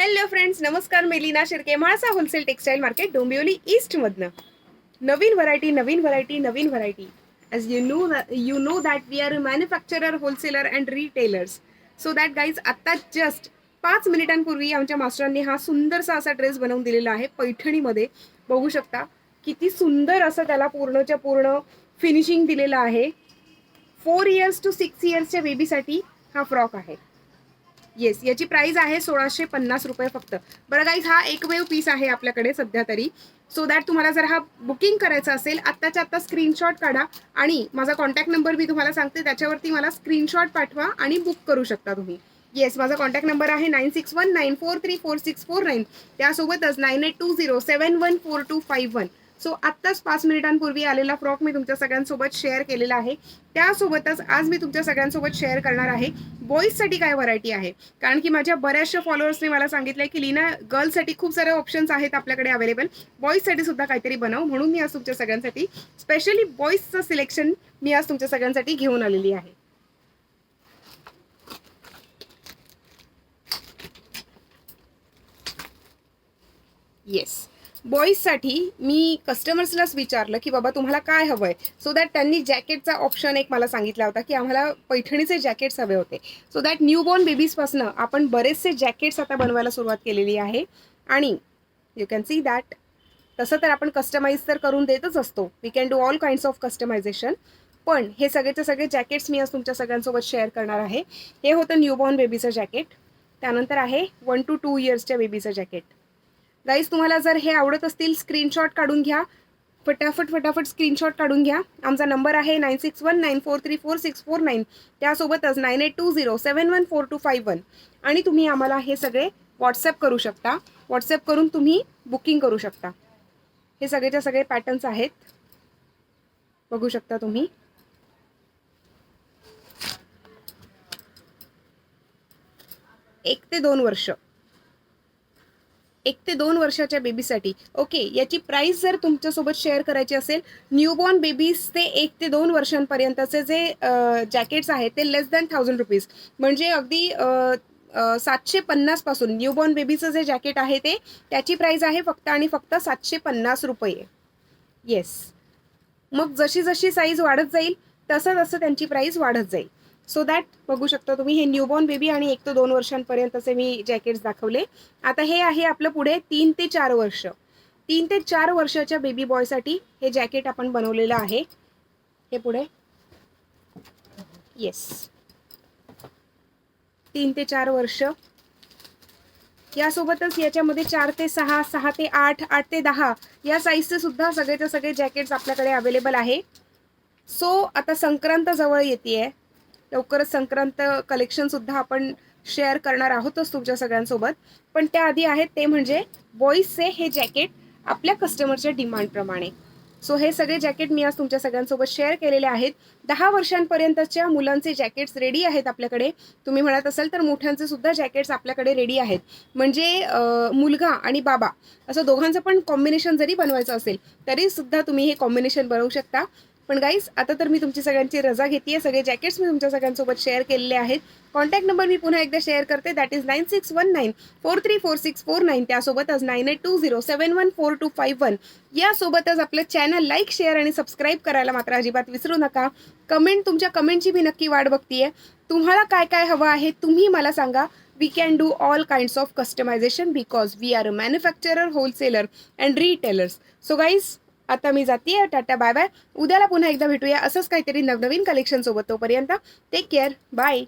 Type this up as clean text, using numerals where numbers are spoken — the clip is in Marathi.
हॅलो फ्रेंड्स, नमस्कार. मी Leena Shirke, Mhalsa wholesale textile market, Dombivli ईस्टमधनं. नवीन व्हरायटी, नवीन व्हरायटी, नवीन variety. As you know that we are a manufacturer, wholesaler and retailers. So that guys, आता जस्ट 5 मिनिटांपूर्वी आमच्या मास्टरांनी हा सुंदरसा असा ड्रेस बनवून दिलेला आहे पैठणीमध्ये. बघू शकता किती सुंदर असं त्याला पूर्णच्या पूर्ण फिनिशिंग दिलेलं आहे. 4 इयर्स टू 6 इयर्सच्या बेबीसाठी हा फ्रॉक आहे. येस, याची प्राइस आहे 1650 रुपये फक्त. बरं गाईज, हा एकमेव पीस आहे आपल्याकडे सध्या तरी. सो दॅट तुम्हाला जर हा बुकिंग करायचा असेल, आत्ताच्या आत्ता स्क्रीनशॉट काढा आणि माझा कॉन्टॅक्ट नंबर मी तुम्हाला सांगते, त्याच्यावरती मला स्क्रीनशॉट पाठवा आणि बुक करू शकता तुम्ही. येस, माझा कॉन्टॅक्ट नंबर आहे 9619434649. त्यासोबतच 9820714251. सो आत्ताच 5 मिनिटांपूर्वी आलेला फ्रॉक मी तुमच्या सगळ्यांसोबत शेअर केलेला आहे. त्यासोबतच आज मी तुमच्या सगळ्यांसोबत शेअर करणार आहे बॉईजसाठी काय व्हरायटी आहे. कारण की माझ्या बऱ्याचशा फॉलोअर्सने मला सांगितलंय की लीना, गर्ल्ससाठी खूप सारे ऑप्शन्स आहेत आपल्याकडे अवेलेबल, बॉईजसाठी सुद्धा काहीतरी बनव. म्हणून मी आज तुमच्या सगळ्यांसाठी स्पेशली बॉईजचं सिलेक्शन मी आज तुमच्या सगळ्यांसाठी घेऊन आलेली आहे. येस, बॉईजसाठी मी कस्टमर्सलाच विचारलं की बाबा तुम्हाला काय हवं आहे. सो दॅट त्यांनी जॅकेटचा ऑप्शन एक मला सांगितला होता की आम्हाला पैठणीचे जॅकेट्स हवे होते. सो दॅट न्यूबॉर्न बेबीजपासनं आपण बरेचसे जॅकेट्स आता बनवायला सुरुवात केलेली आहे. आणि यू कॅन सी दॅट तसं तर आपण कस्टमाइज तर करून देतच असतो. We can do all kinds of customization. पण हे सगळेचे सगळे जॅकेट्स मी आज तुमच्या सगळ्यांसोबत शेअर करणार आहे. हे होतं न्यूबॉर्न बेबीचं जॅकेट. त्यानंतर आहे 1 to 2 इयर्सच्या बेबीचं जॅकेट. गाईज, तुम्हाला जर हे आवडत असतील, स्क्रीनशॉट काढून घ्या. फटाफट स्क्रीनशॉट काढून घ्या. आमचा नंबर आहे 9619434649. त्यासोबतच 9820714251. आणि तुम्ही आम्हाला हे सगळे व्हॉट्सअप करू शकता. व्हॉट्सअप करून तुम्ही बुकिंग करू शकता. हे सगळेच्या सगळे पॅटर्न्स आहेत, बघू शकता तुम्ही. 1 ते 2 वर्ष, 1 ते 2 वर्षाच्या बेबीसाठी. ओके, याची प्राइस जर तुमच्यासोबत शेअर करायची असेल, न्यूबॉर्न बेबीज ते 1 ते 2 वर्षांपर्यंतचे जे जॅकेट्स आहेत ते लेस दॅन 1000 रुपीज, म्हणजे अगदी 750 पासून न्यूबॉर्न बेबीचं जे जॅकेट आहे ते त्याची प्राइस आहे फक्त आणि फक्त 750 रुपये. येस, मग जशी जशी साईज वाढत जाईल तसं तसं त्यांची प्राइस वाढत जाईल. सो दॅट बघू शकता तुम्ही, हे न्यूबॉर्न बेबी आणि 1 ते 2 वर्षांपर्यंतचे मी जॅकेट्स दाखवले. आता हे आहे आपलं पुढे 3 ते 4 वर्ष. 3 ते 4 वर्षाच्या बेबी बॉयसाठी हे जॅकेट आपण बनवलेलं आहे. हे पुढे येस, 3 ते 4 वर्ष. यासोबतच याच्यामध्ये 4 ते 6, 6 ते 8, 8 ते 10 या साईजचे सुद्धा सगळेच्या सगळे जॅकेट्स आपल्याकडे अवेलेबल आहे. सो आता संक्रांत जवळ येते, लवकरच संक्रांत कलेक्शनसुद्धा आपण शेअर करणार आहोतच तुमच्या सगळ्यांसोबत. पण त्याआधी आहेत ते म्हणजे बॉईजचे हे जॅकेट आपल्या कस्टमरच्या डिमांडप्रमाणे. सो हे सगळे जॅकेट मी आज तुमच्या सगळ्यांसोबत शेअर केलेले आहेत. 10 वर्षांपर्यंतच्या मुलांचे जॅकेट्स रेडी आहेत आपल्याकडे. तुम्ही म्हणत असाल तर मोठ्यांचे सुद्धा जॅकेट्स आपल्याकडे रेडी आहेत. म्हणजे मुलगा आणि बाबा असं दोघांचं पण कॉम्बिनेशन जरी बनवायचं असेल तरीसुद्धा तुम्ही हे कॉम्बिनेशन बनवू शकता. पण गाईज, आता तर मी तुमची सगळ्यांची रजा घेते. सगळे जॅकेट्स मी तुमच्या सगळ्यांसोबत शेअर केलेले आहेत. कॉन्टॅक्ट नंबर मी पुन्हा एकदा शेअर करते, दॅट इज 9619434649. त्यासोबतच 9820714251. यासोबतच आपलं चॅनल लाईक, शेअर आणि सबस्क्राईब करायला मात्र अजिबात विसरू नका. तुमच्या कमेंटची मी नक्की वाट बघतीये. तुम्हाला काय काय हवं आहे तुम्ही मला सांगा. We can do all kinds of customization because we are a manufacturer, wholesaler and retailers. So guys, आता मी जाते. Tata, bye bye. उद्याला पुन्हा एकदा भेटूया असंच काहीतरी नवनवीन कलेक्शन सोबत. तोपर्यंत टेक केअर, बाय.